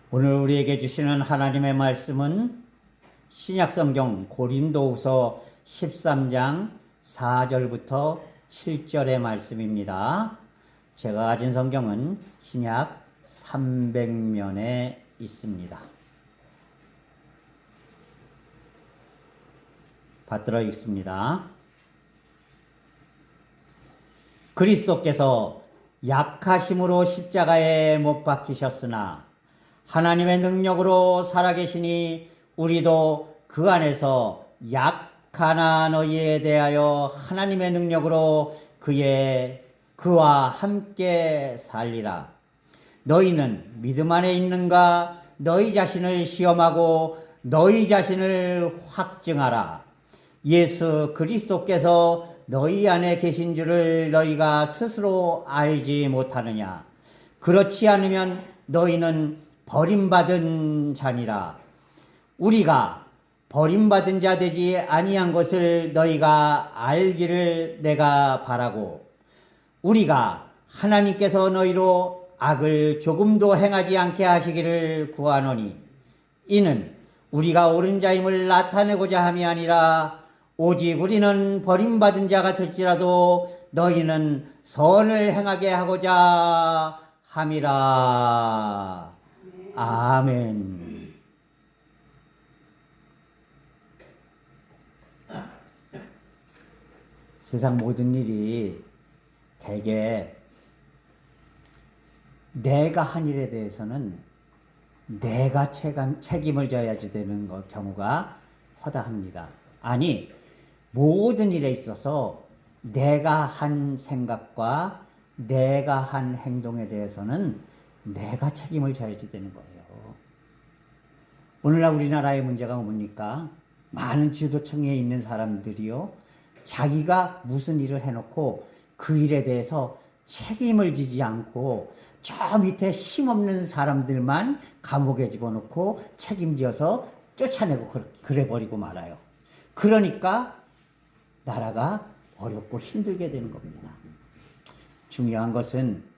오늘 우리에게 주시는 하나님의 말씀은 신약성경 고린도후서 13장 4절부터 7절의 말씀입니다. 제가 가진 성경은 신약 300면에 있습니다. 받들어 읽습니다. 그리스도께서 약하심으로 십자가에 못 박히셨으나 하나님의 능력으로 살아계시니 우리도 그 안에서 약하나 너희에 대하여 하나님의 능력으로 그와 함께 살리라. 너희는 믿음 안에 있는가? 너희 자신을 시험하고 너희 자신을 확증하라. 예수 그리스도께서 너희 안에 계신 줄을 너희가 스스로 알지 못하느냐? 그렇지 않으면 너희는 버림받은 자니라. 우리가 버림받은 자 되지 아니한 것을 너희가 알기를 내가 바라고, 우리가 하나님께서 너희로 악을 조금도 행하지 않게 하시기를 구하노니, 이는 우리가 옳은 자임을 나타내고자 함이 아니라 오직 우리는 버림받은 자가 될지라도 너희는 선을 행하게 하고자 함이라. 아멘. 세상 모든 일이 대개 내가 한 일에 대해서는 내가 책임을 져야지 되는 경우가 허다합니다. 아니, 모든 일에 있어서 내가 한 생각과 내가 한 행동에 대해서는 내가 책임을 져야지 되는 거예요. 오늘날 우리나라의 문제가 뭡니까? 많은 지도층에 있는 사람들이요, 자기가 무슨 일을 해놓고 그 일에 대해서 책임을 지지 않고 저 밑에 힘없는 사람들만 감옥에 집어넣고 책임져서 쫓아내고 그래버리고 말아요. 그러니까 나라가 어렵고 힘들게 되는 겁니다. 중요한 것은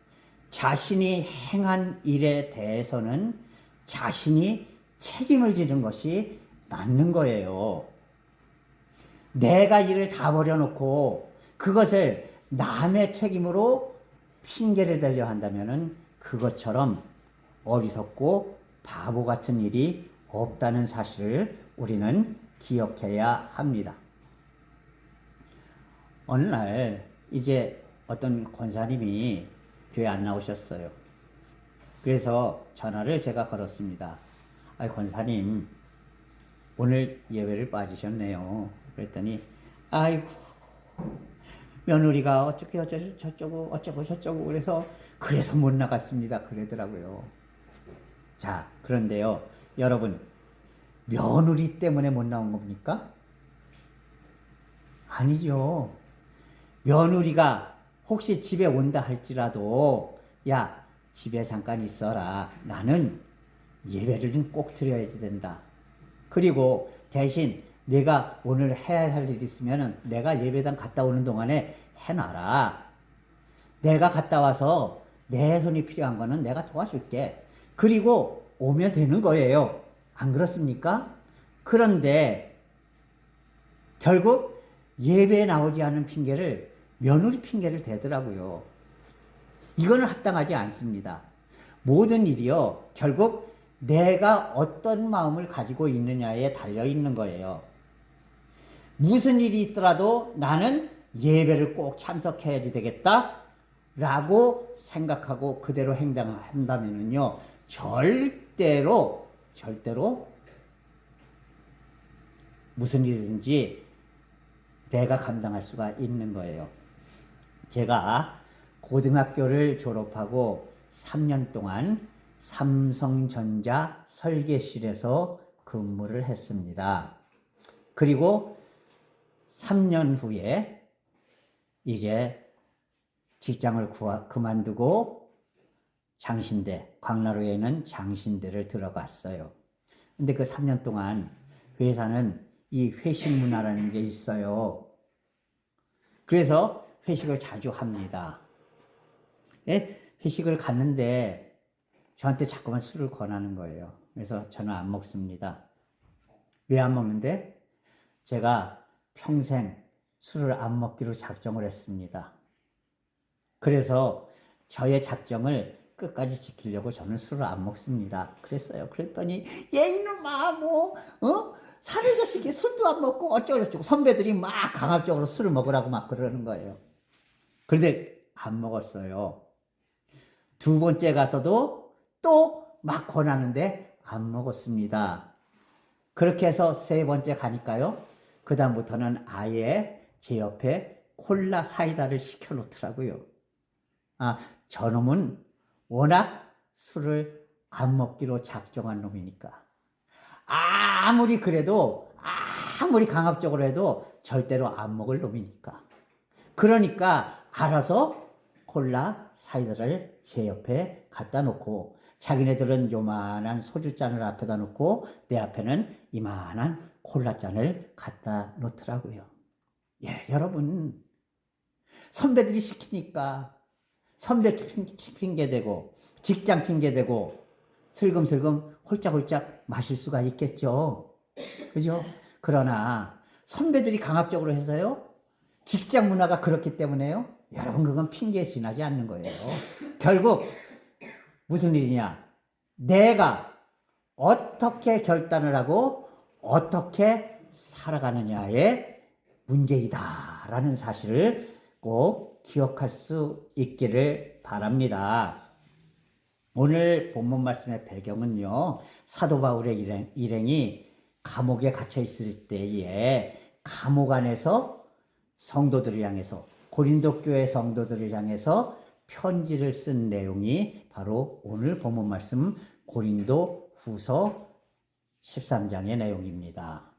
자신이 행한 일에 대해서는 자신이 책임을 지는 것이 맞는 거예요. 내가 일을 다 버려놓고 그것을 남의 책임으로 핑계를 대려 한다면 그것처럼 어리석고 바보 같은 일이 없다는 사실을 우리는 기억해야 합니다. 어느 날 이제 어떤 권사님이 교회 안 나오셨어요. 그래서 전화를 제가 걸었습니다. 권사님, 오늘 예배를 빠지셨네요. 그랬더니 아이고, 며느리가 어쩌고 저쩌고 그래서 못 나갔습니다. 그러더라고요. 자, 그런데요, 여러분, 며느리 때문에 못 나온 겁니까? 아니죠. 며느리가 혹시 집에 온다 할지라도, 야, 집에 잠깐 있어라. 나는 예배를 꼭 드려야지 된다. 그리고 대신 내가 오늘 해야 할 일이 있으면 내가 예배당 갔다 오는 동안에 해놔라. 내가 갔다 와서 내 손이 필요한 거는 내가 도와줄게. 그리고 오면 되는 거예요. 안 그렇습니까? 그런데 결국 예배에 나오지 않은 핑계를 며느리 핑계를 대더라고요. 이거는 합당하지 않습니다. 모든 일이요, 결국 내가 어떤 마음을 가지고 있느냐에 달려 있는 거예요. 무슨 일이 있더라도 나는 예배를 꼭 참석해야지 되겠다 라고 생각하고 그대로 행동한다면요, 절대로 무슨 일이든지 내가 감당할 수가 있는 거예요. 제가 고등학교를 졸업하고 3년 동안 삼성전자 설계실에서 근무를 했습니다. 그리고 3년 후에 이제 직장을 그만두고 장신대, 광나루에 있는 장신대를 들어갔어요. 근데 그 3년 동안 회사는 이 회식 문화라는 게 있어요. 그래서 회식을 자주 합니다. 회식을 갔는데 저한테 자꾸만 술을 권하는 거예요. 그래서 저는 안 먹습니다. 왜 안 먹는데? 제가 평생 술을 안 먹기로 작정을 했습니다. 그래서 저의 작정을 끝까지 지키려고 저는 술을 안 먹습니다. 그랬어요. 그랬더니 얘 이놈아 사내 자식이 술도 안 먹고 어쩌고저쩌고 선배들이 막 강압적으로 술을 먹으라고 막 그러는 거예요. 그런데 안 먹었어요. 두 번째 가서도 또 막 권하는데 안 먹었습니다. 그렇게 해서 세 번째 가니까요. 그 다음부터는 아예 제 옆에 콜라 사이다를 시켜놓더라고요. 저놈은 워낙 술을 안 먹기로 작정한 놈이니까. 아무리 그래도, 아무리 강압적으로 해도 절대로 안 먹을 놈이니까. 그러니까 알아서 콜라 사이다를 제 옆에 갖다 놓고, 자기네들은 요만한 소주잔을 앞에다 놓고 내 앞에는 이만한 콜라잔을 갖다 놓더라고요. 예, 여러분, 선배들이 시키니까 선배 핑계대고 직장 핑계대고 슬금슬금 홀짝홀짝 마실 수가 있겠죠. 그죠? 그러나 선배들이 강압적으로 해서요. 직장 문화가 그렇기 때문에요. 여러분, 그건 핑계에 지나지 않는 거예요. 결국 무슨 일이냐? 내가 어떻게 결단을 하고 어떻게 살아가느냐의 문제이다라는 사실을 꼭 기억할 수 있기를 바랍니다. 오늘 본문 말씀의 배경은요, 사도 바울의 일행이 감옥에 갇혀 있을 때에 감옥 안에서 성도들을 향해서, 고린도 교회 성도들을 향해서 편지를 쓴 내용이 바로 오늘 본문 말씀 고린도 후서 13장의 내용입니다.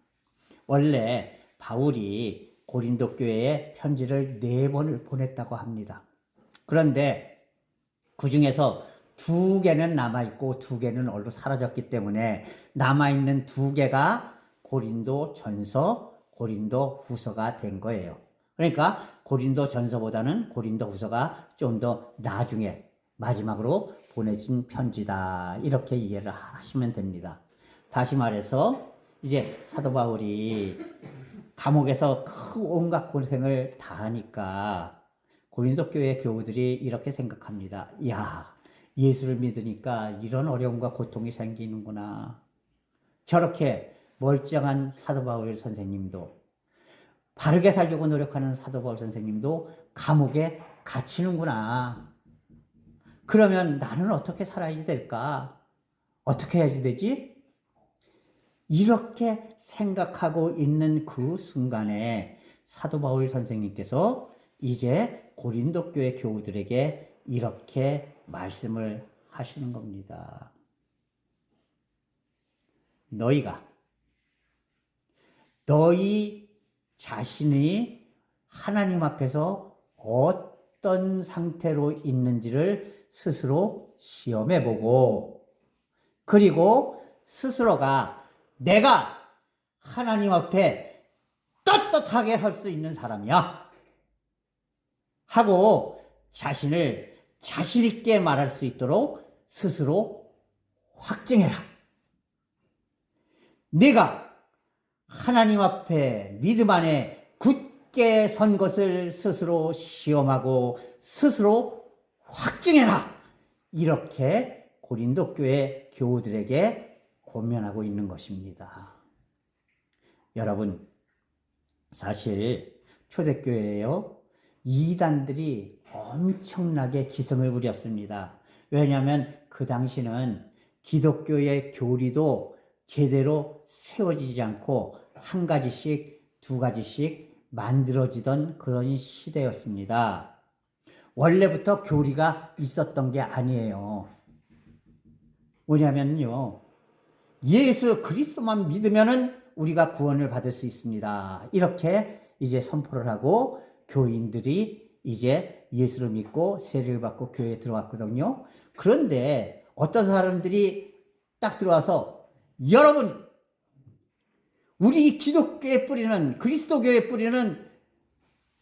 원래 바울이 고린도 교회에 편지를 4번을 보냈다고 합니다. 그런데 그 중에서 2개는 남아있고 2개는 얼로 사라졌기 때문에 남아있는 2개가 고린도 전서, 고린도 후서가 된 거예요. 그러니까 고린도 전서보다는 고린도 후서가 좀 더 나중에 마지막으로 보내진 편지다, 이렇게 이해를 하시면 됩니다. 다시 말해서 이제 사도 바울이 감옥에서 온갖 고생을 다 하니까 고린도 교회 교우들이 이렇게 생각합니다. 야, 예수를 믿으니까 이런 어려움과 고통이 생기는구나. 저렇게 멀쩡한 사도 바울 선생님도, 바르게 살려고 노력하는 사도 바울 선생님도 감옥에 갇히는구나. 그러면 나는 어떻게 살아야 될까? 어떻게 해야지 되지? 이렇게 생각하고 있는 그 순간에 사도 바울 선생님께서 이제 고린도 교회 교우들에게 이렇게 말씀을 하시는 겁니다. 너희 자신이 하나님 앞에서 어떤 상태로 있는지를 스스로 시험해보고, 그리고 스스로가 내가 하나님 앞에 떳떳하게 할 수 있는 사람이야 하고 자신을 자신 있게 말할 수 있도록 스스로 확증해라. 네가 하나님 앞에 믿음 안에 굳게 선 것을 스스로 시험하고 스스로 확증해라. 이렇게 고린도 교회 교우들에게 권면하고 있는 것입니다. 여러분, 사실 초대교회에요, 이단들이 엄청나게 기승을 부렸습니다. 왜냐하면 그 당시는 기독교의 교리도 제대로 세워지지 않고 한 가지씩, 2가지씩 만들어지던 그런 시대였습니다. 원래부터 교리가 있었던 게 아니에요. 뭐냐면요, 예수 그리스도만 믿으면은 우리가 구원을 받을 수 있습니다. 이렇게 이제 선포를 하고 교인들이 이제 예수를 믿고 세례를 받고 교회에 들어왔거든요. 그런데 어떤 사람들이 딱 들어와서, 여러분, 우리 기독교의 뿌리는, 그리스도교의 뿌리는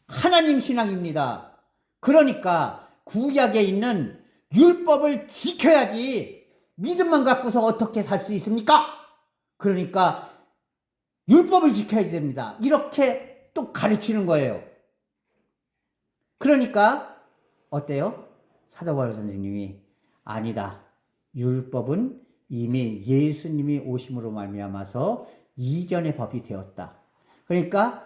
하나님 신앙입니다. 그러니까 구약에 있는 율법을 지켜야지 믿음만 갖고서 어떻게 살 수 있습니까? 그러니까 율법을 지켜야 됩니다. 이렇게 또 가르치는 거예요. 그러니까 어때요? 사도 바울 선생님이 아니다. 율법은 이미 예수님이 오심으로 말미암아서 이전의 법이 되었다. 그러니까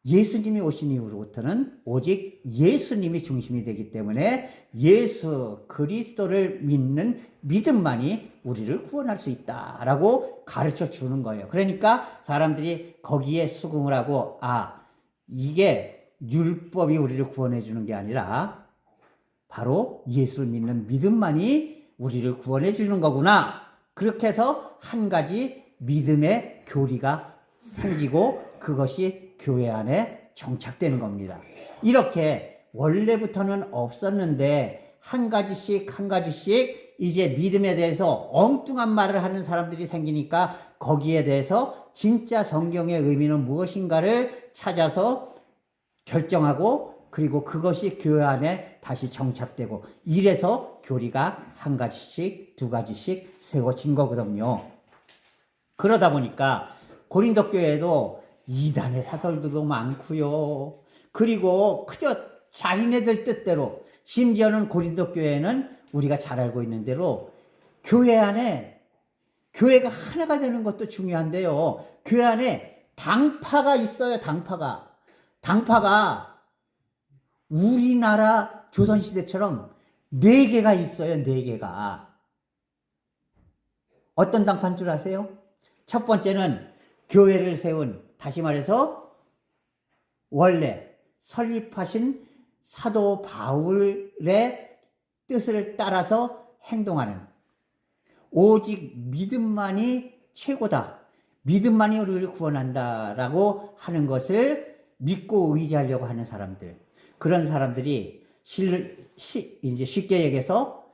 예수님이 오신 이후로부터는 오직 예수님이 중심이 되기 때문에 예수 그리스도를 믿는 믿음만이 우리를 구원할 수 있다라고 가르쳐 주는 거예요. 그러니까 사람들이 거기에 수긍을 하고 이게 율법이 우리를 구원해 주는 게 아니라 바로 예수를 믿는 믿음만이 우리를 구원해 주는 거구나. 그렇게 해서 한 가지 믿음의 교리가 생기고 그것이 교회 안에 정착되는 겁니다. 이렇게 원래부터는 없었는데 한 가지씩 이제 믿음에 대해서 엉뚱한 말을 하는 사람들이 생기니까 거기에 대해서 진짜 성경의 의미는 무엇인가를 찾아서 결정하고 그리고 그것이 교회 안에 다시 정착되고 이래서 교리가 한 가지씩 두 가지씩 세워진 거거든요. 그러다 보니까 고린도 교회에도 이단의 사설들도 많고요. 그리고 그저 자기네들 뜻대로 심지어는 고린도 교회는 우리가 잘 알고 있는 대로 교회 안에 교회가 하나가 되는 것도 중요한데요. 교회 안에 당파가 있어요. 당파가 우리나라 조선시대처럼 4개가 있어요. 4개가. 어떤 당파인 줄 아세요? 첫 번째는 교회를 세운, 다시 말해서 원래 설립하신 사도 바울의 뜻을 따라서 행동하는, 오직 믿음만이 최고다, 믿음만이 우리를 구원한다라고 하는 것을 믿고 의지하려고 하는 사람들, 그런 사람들이 이제 쉽게 얘기해서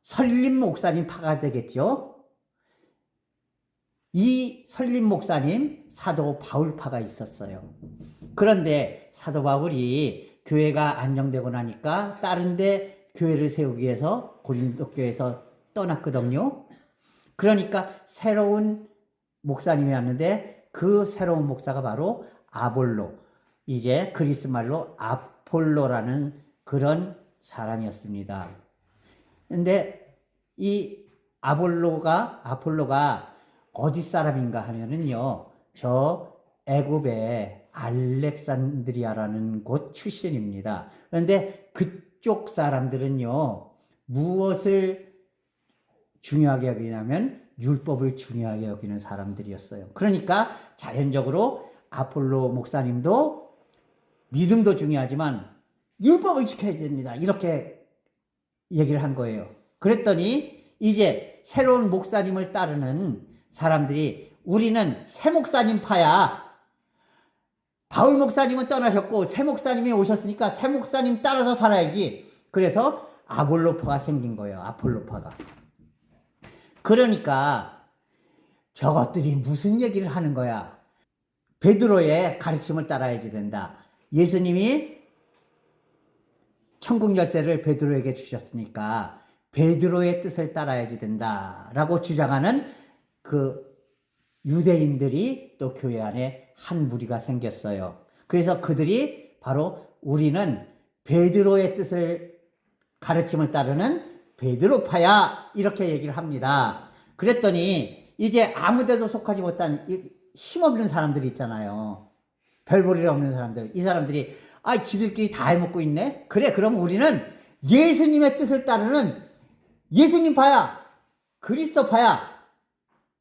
설립 목사님 파가 되겠죠. 이 설립 목사님 사도 바울파가 있었어요. 그런데 사도 바울이 교회가 안정되고 나니까 다른 데 교회를 세우기 위해서 고린도 교회에서 떠났거든요. 그러니까 새로운 목사님이 왔는데 그 새로운 목사가 바로 아볼로, 이제 그리스 말로 아폴로라는 그런 사람이었습니다. 근데 이 아폴로가 어디 사람인가 하면은요, 저 애굽의 알렉산드리아라는 곳 출신입니다. 그런데 그쪽 사람들은요, 무엇을 중요하게 여기냐면 율법을 중요하게 여기는 사람들이었어요. 그러니까 자연적으로 아폴로 목사님도 믿음도 중요하지만 율법을 지켜야 됩니다. 이렇게 얘기를 한 거예요. 그랬더니 이제 새로운 목사님을 따르는 사람들이 우리는 새 목사님 파야. 바울 목사님은 떠나셨고 새 목사님이 오셨으니까 새 목사님 따라서 살아야지. 그래서 아볼로파가 생긴 거예요. 아폴로파가. 그러니까 저것들이 무슨 얘기를 하는 거야. 베드로의 가르침을 따라야지 된다. 예수님이 천국 열쇠를 베드로에게 주셨으니까 베드로의 뜻을 따라야지 된다라고 주장하는 그 유대인들이 또 교회 안에 한 무리가 생겼어요. 그래서 그들이 바로 우리는 베드로의 뜻을 가르침을 따르는 베드로파야 이렇게 얘기를 합니다. 그랬더니 이제 아무데도 속하지 못한 힘없는 사람들이 있잖아요. 별볼일 없는 사람들. 이 사람들이 지들끼리 다 해먹고 있네. 그래, 그럼 우리는 예수님의 뜻을 따르는 예수님파야, 그리스도파야.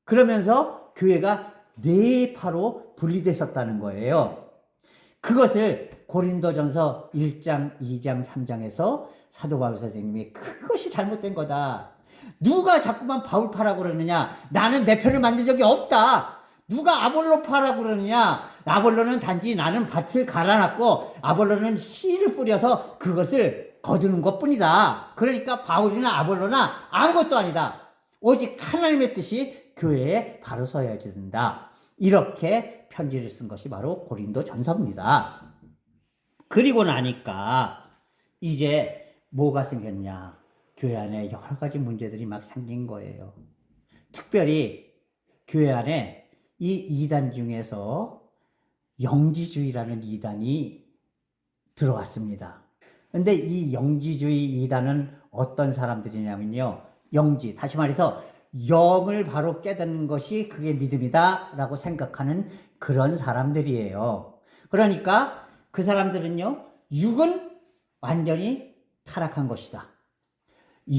그러면서 교회가 4파로 분리됐었다는 거예요. 그것을 고린도전서 1장, 2장, 3장에서 사도 바울 선생님이 그것이 잘못된 거다. 누가 자꾸만 바울파라고 그러느냐. 나는 내 편을 만든 적이 없다. 누가 아볼로파라고 그러느냐. 아볼로는 단지 나는 밭을 갈아놨고 아볼로는 씨를 뿌려서 그것을 거두는 것뿐이다. 그러니까 바울이나 아볼로나 아무것도 아니다. 오직 하나님의 뜻이 교회에 바로 서야 된다. 이렇게 편지를 쓴 것이 바로 고린도 전서입니다. 그리고 나니까 이제 뭐가 생겼냐. 교회 안에 여러 가지 문제들이 막 생긴 거예요. 특별히 교회 안에 이 이단 중에서 영지주의라는 이단이 들어왔습니다. 근데 이 영지주의 이단은 어떤 사람들이냐면요. 영지, 다시 말해서 영을 바로 깨닫는 것이 그게 믿음이다 라고 생각하는 그런 사람들이에요. 그러니까 그 사람들은요, 육은 완전히 타락한 것이다.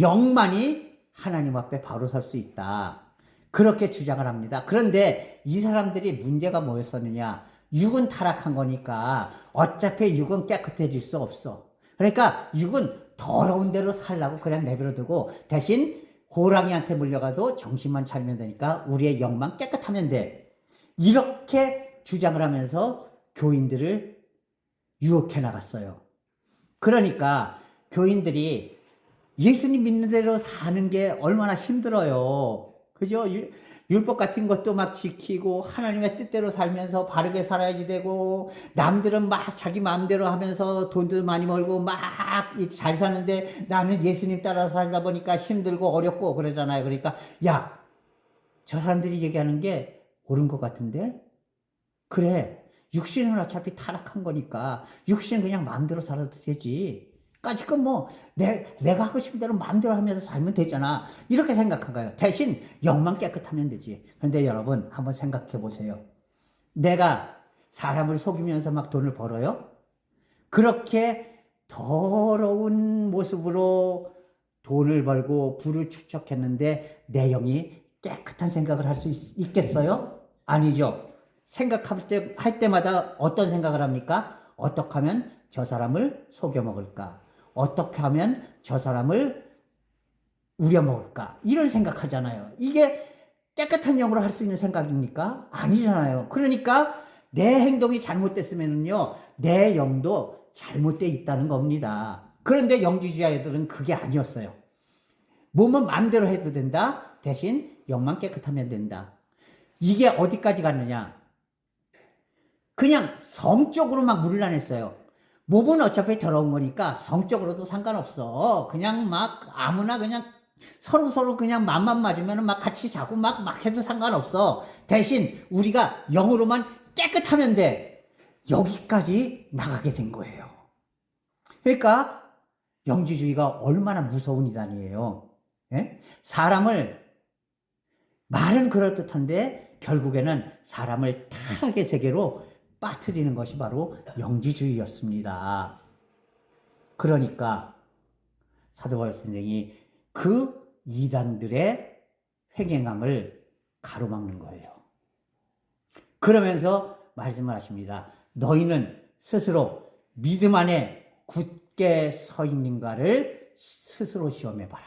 영만이 하나님 앞에 바로 설 수 있다. 그렇게 주장을 합니다. 그런데 이 사람들이 문제가 뭐였었느냐? 육은 타락한 거니까 어차피 육은 깨끗해질 수 없어. 그러니까 육은 더러운 대로 살라고 그냥 내버려두고 대신 호랑이한테 물려가도 정신만 차리면 되니까 우리의 영만 깨끗하면 돼. 이렇게 주장을 하면서 교인들을 유혹해 나갔어요. 그러니까 교인들이 예수님 믿는 대로 사는 게 얼마나 힘들어요. 그죠? 율법 같은 것도 막 지키고 하나님의 뜻대로 살면서 바르게 살아야지 되고 남들은 막 자기 마음대로 하면서 돈도 많이 벌고 막 잘 사는데 나는 예수님 따라 살다 보니까 힘들고 어렵고 그러잖아요. 그러니까 야, 저 사람들이 얘기하는 게 옳은 것 같은데? 그래, 육신은 어차피 타락한 거니까 육신은 그냥 마음대로 살아도 되지. 까짓건 뭐 내가 하고 싶은 대로 마음대로 하면서 살면 되잖아. 이렇게 생각한 거예요. 대신 영만 깨끗하면 되지. 그런데 여러분 한번 생각해 보세요. 내가 사람을 속이면서 막 돈을 벌어요? 그렇게 더러운 모습으로 돈을 벌고 부를 축적했는데 내 영이 깨끗한 생각을 할 수 있겠어요? 아니죠. 할 때마다 어떤 생각을 합니까? 어떻게 하면 저 사람을 속여 먹을까? 어떻게 하면 저 사람을 우려먹을까? 이런 생각하잖아요. 이게 깨끗한 영으로 할 수 있는 생각입니까? 아니잖아요. 그러니까 내 행동이 잘못됐으면요, 내 영도 잘못되어 있다는 겁니다. 그런데 영지주의자들은 그게 아니었어요. 몸은 마음대로 해도 된다. 대신 영만 깨끗하면 된다. 이게 어디까지 갔느냐? 그냥 성적으로 막 물러냈어요. 몸은 어차피 더러운 거니까 성적으로도 상관없어. 그냥 막 아무나 그냥 서로 그냥 맘만 맞으면 막 같이 자고 막 해도 상관없어. 대신 우리가 영으로만 깨끗하면 돼. 여기까지 나가게 된 거예요. 그러니까 영지주의가 얼마나 무서운 이단이에요. 예? 사람을 말은 그럴듯한데 결국에는 사람을 타락의 세계로 빠뜨리는 것이 바로 영지주의였습니다. 그러니까 사도 바울 선생이 그 이단들의 횡행함을 가로막는 거예요. 그러면서 말씀을 하십니다. 너희는 스스로 믿음 안에 굳게 서 있는가를 스스로 시험해봐라.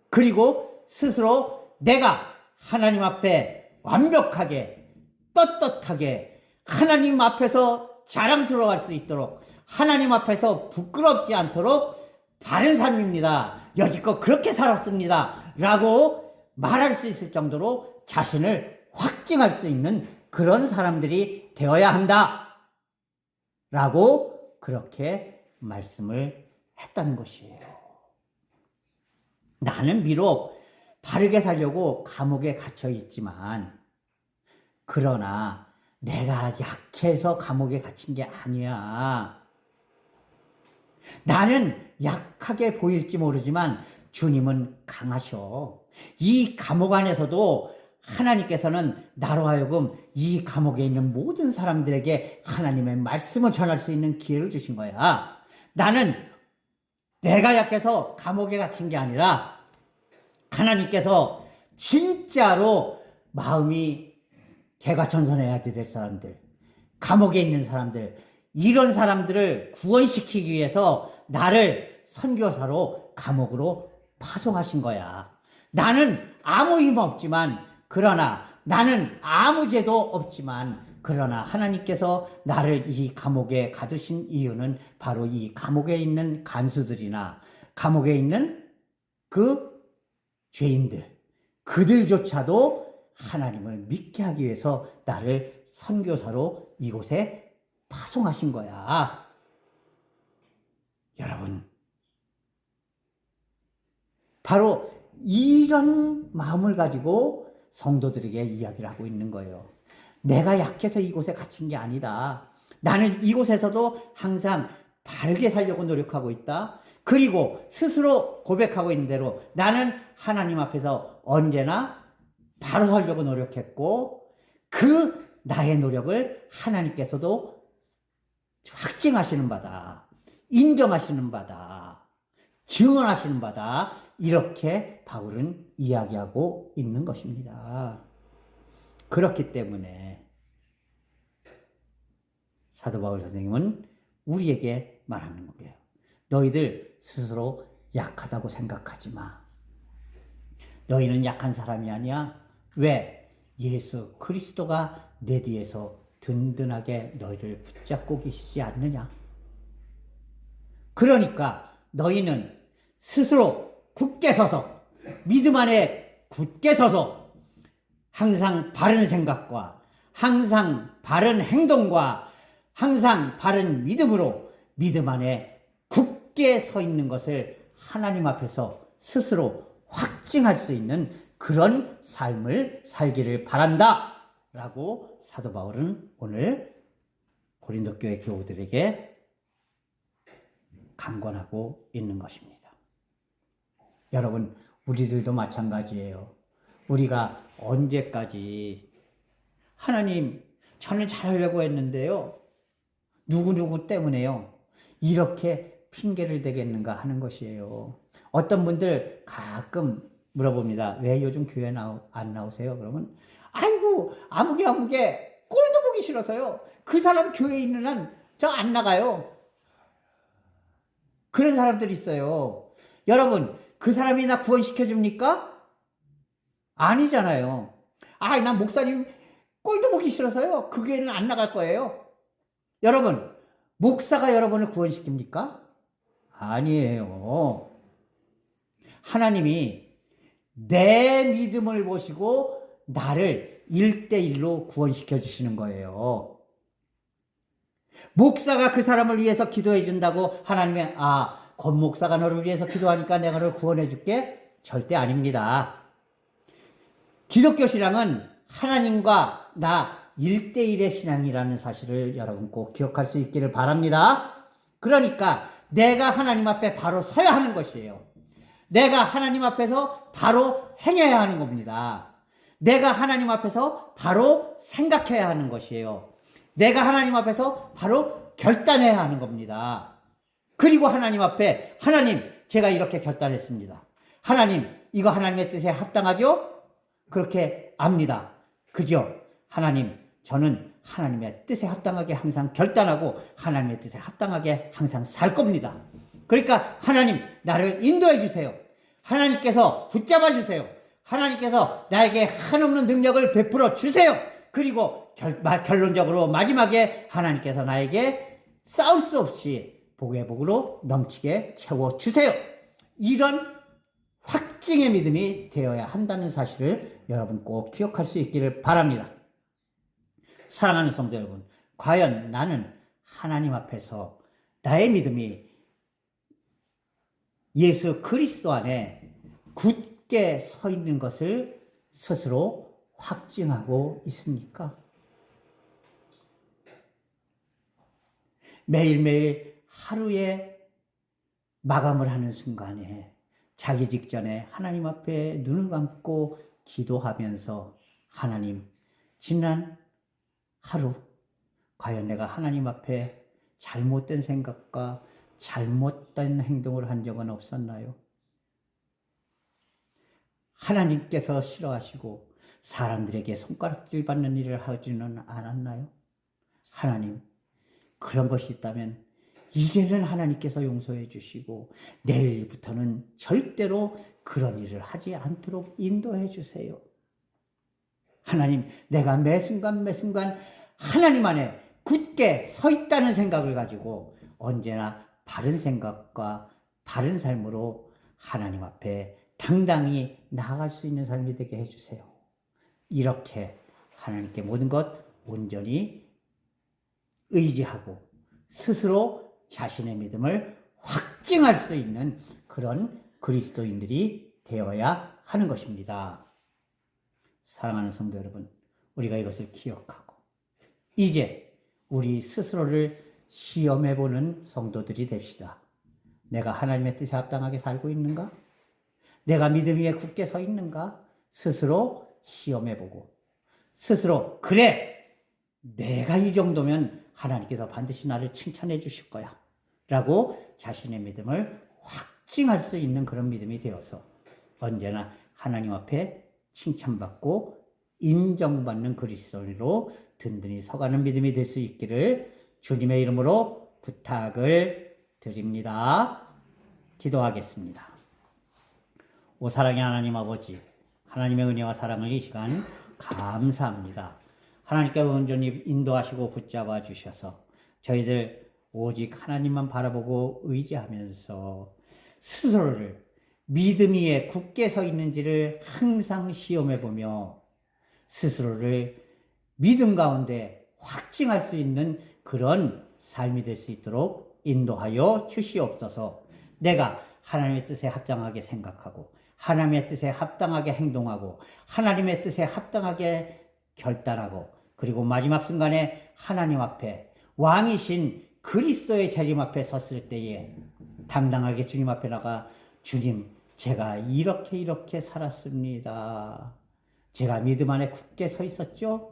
그리고 스스로 내가 하나님 앞에 완벽하게 떳떳하게 하나님 앞에서 자랑스러워할 수 있도록 하나님 앞에서 부끄럽지 않도록 바른 삶입니다. 여지껏 그렇게 살았습니다. 라고 말할 수 있을 정도로 자신을 확증할 수 있는 그런 사람들이 되어야 한다. 라고 그렇게 말씀을 했다는 것이에요. 나는 비록 바르게 살려고 감옥에 갇혀 있지만 그러나 내가 약해서 감옥에 갇힌 게 아니야. 나는 약하게 보일지 모르지만 주님은 강하셔. 이 감옥 안에서도 하나님께서는 나로 하여금 이 감옥에 있는 모든 사람들에게 하나님의 말씀을 전할 수 있는 기회를 주신 거야. 나는 내가 약해서 감옥에 갇힌 게 아니라 하나님께서 진짜로 마음이 개가천선해야 될 사람들, 감옥에 있는 사람들, 이런 사람들을 구원시키기 위해서 나를 선교사로 감옥으로 파송하신 거야. 나는 아무 힘 없지만, 그러나 나는 아무 죄도 없지만, 그러나 하나님께서 나를 이 감옥에 가두신 이유는 바로 이 감옥에 있는 간수들이나 감옥에 있는 그 죄인들, 그들조차도 하나님을 믿게 하기 위해서 나를 선교사로 이곳에 파송하신 거야. 여러분, 바로 이런 마음을 가지고 성도들에게 이야기를 하고 있는 거예요. 내가 약해서 이곳에 갇힌 게 아니다. 나는 이곳에서도 항상 바르게 살려고 노력하고 있다. 그리고 스스로 고백하고 있는 대로 나는 하나님 앞에서 언제나 바로 살려고 노력했고, 그 나의 노력을 하나님께서도 확증하시는 바다, 인정하시는 바다, 증언하시는 바다, 이렇게 바울은 이야기하고 있는 것입니다. 그렇기 때문에 사도 바울 선생님은 우리에게 말하는 거예요. 너희들 스스로 약하다고 생각하지 마. 너희는 약한 사람이 아니야. 왜? 예수 그리스도가 내 뒤에서 든든하게 너희를 붙잡고 계시지 않느냐. 그러니까 너희는 스스로 굳게 서서, 믿음 안에 굳게 서서 항상 바른 생각과 항상 바른 행동과 항상 바른 믿음으로 믿음 안에 굳게 서 있는 것을 하나님 앞에서 스스로 확증할 수 있는 그런 삶을 살기를 바란다 라고 사도 바울은 오늘 고린도 교회 교우들에게 강권하고 있는 것입니다. 여러분, 우리들도 마찬가지예요. 우리가 언제까지 하나님, 저는 잘하려고 했는데요, 누구누구 때문에요, 이렇게 핑계를 대겠는가 하는 것이에요. 어떤 분들 가끔 물어봅니다. 왜 요즘 교회 안 나오세요? 그러면 아이고, 아무개 꼴도 보기 싫어서요. 그 사람 교회에 있는 한 저 안 나가요. 그런 사람들이 있어요. 여러분, 그 사람이 나 구원시켜 줍니까? 아니잖아요. 난 목사님 꼴도 보기 싫어서요. 그 교회는 안 나갈 거예요. 여러분, 목사가 여러분을 구원시킵니까? 아니에요. 하나님이 내 믿음을 보시고 나를 1대1로 구원시켜 주시는 거예요. 목사가 그 사람을 위해서 기도해 준다고 하나님의 권 목사가 너를 위해서 기도하니까 내가 너를 구원해 줄게? 절대 아닙니다. 기독교 신앙은 하나님과 나 1대1의 신앙이라는 사실을 여러분 꼭 기억할 수 있기를 바랍니다. 그러니까 내가 하나님 앞에 바로 서야 하는 것이에요. 내가 하나님 앞에서 바로 행해야 하는 겁니다. 내가 하나님 앞에서 바로 생각해야 하는 것이에요. 내가 하나님 앞에서 바로 결단해야 하는 겁니다. 그리고 하나님 앞에, 하나님, 제가 이렇게 결단했습니다. 하나님, 이거 하나님의 뜻에 합당하죠? 그렇게 압니다. 그죠? 하나님, 저는 하나님의 뜻에 합당하게 항상 결단하고 하나님의 뜻에 합당하게 항상 살 겁니다. 그러니까 하나님, 나를 인도해 주세요. 하나님께서 붙잡아 주세요. 하나님께서 나에게 한없는 능력을 베풀어 주세요. 그리고 결론적으로 마지막에 하나님께서 나에게 싸울 수 없이 복의 복으로 넘치게 채워주세요. 이런 확증의 믿음이 되어야 한다는 사실을 여러분 꼭 기억할 수 있기를 바랍니다. 사랑하는 성도 여러분, 과연 나는 하나님 앞에서 나의 믿음이 예수 그리스도 안에 굳게 서 있는 것을 스스로 확증하고 있습니까? 매일매일 하루에 마감을 하는 순간에 자기 직전에 하나님 앞에 눈을 감고 기도하면서 하나님, 지난 하루 과연 내가 하나님 앞에 잘못된 생각과 잘못된 행동을 한 적은 없었나요? 하나님께서 싫어하시고 사람들에게 손가락질 받는 일을 하지는 않았나요? 하나님, 그런 것이 있다면 이제는 하나님께서 용서해 주시고 내일부터는 절대로 그런 일을 하지 않도록 인도해 주세요. 하나님, 내가 매 순간 하나님 안에 굳게 서 있다는 생각을 가지고 언제나 바른 생각과 바른 삶으로 하나님 앞에 당당히 나아갈 수 있는 삶이 되게 해주세요. 이렇게 하나님께 모든 것 온전히 의지하고 스스로 자신의 믿음을 확증할 수 있는 그런 그리스도인들이 되어야 하는 것입니다. 사랑하는 성도 여러분, 우리가 이것을 기억하고 이제 우리 스스로를 시험해보는 성도들이 됩시다. 내가 하나님의 뜻에 합당하게 살고 있는가? 내가 믿음 위에 굳게 서 있는가? 스스로 시험해보고 스스로 그래! 내가 이 정도면 하나님께서 반드시 나를 칭찬해 주실 거야 라고 자신의 믿음을 확증할 수 있는 그런 믿음이 되어서 언제나 하나님 앞에 칭찬받고 인정받는 그리스도인으로 든든히 서가는 믿음이 될 수 있기를 주님의 이름으로 부탁을 드립니다. 기도하겠습니다. 오 사랑의 하나님 아버지, 하나님의 은혜와 사랑을 이 시간 감사합니다. 하나님께서 온전히 인도하시고 붙잡아 주셔서 저희들 오직 하나님만 바라보고 의지하면서 스스로를 믿음 위에 굳게 서 있는지를 항상 시험해보며 스스로를 믿음 가운데 확증할 수 있는 그런 삶이 될 수 있도록 인도하여 주시옵소서. 내가 하나님의 뜻에 합당하게 생각하고 하나님의 뜻에 합당하게 행동하고 하나님의 뜻에 합당하게 결단하고 그리고 마지막 순간에 하나님 앞에 왕이신 그리스도의 재림 앞에 섰을 때에 당당하게 주님 앞에 나가 주님, 제가 이렇게 살았습니다. 제가 믿음 안에 굳게 서 있었죠?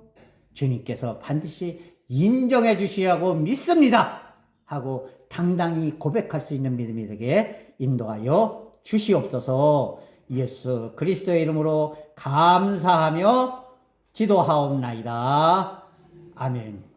주님께서 반드시 인정해 주시라고 믿습니다. 하고 당당히 고백할 수 있는 믿음이 되게 인도하여 주시옵소서. 예수 그리스도의 이름으로 감사하며 기도하옵나이다. 아멘.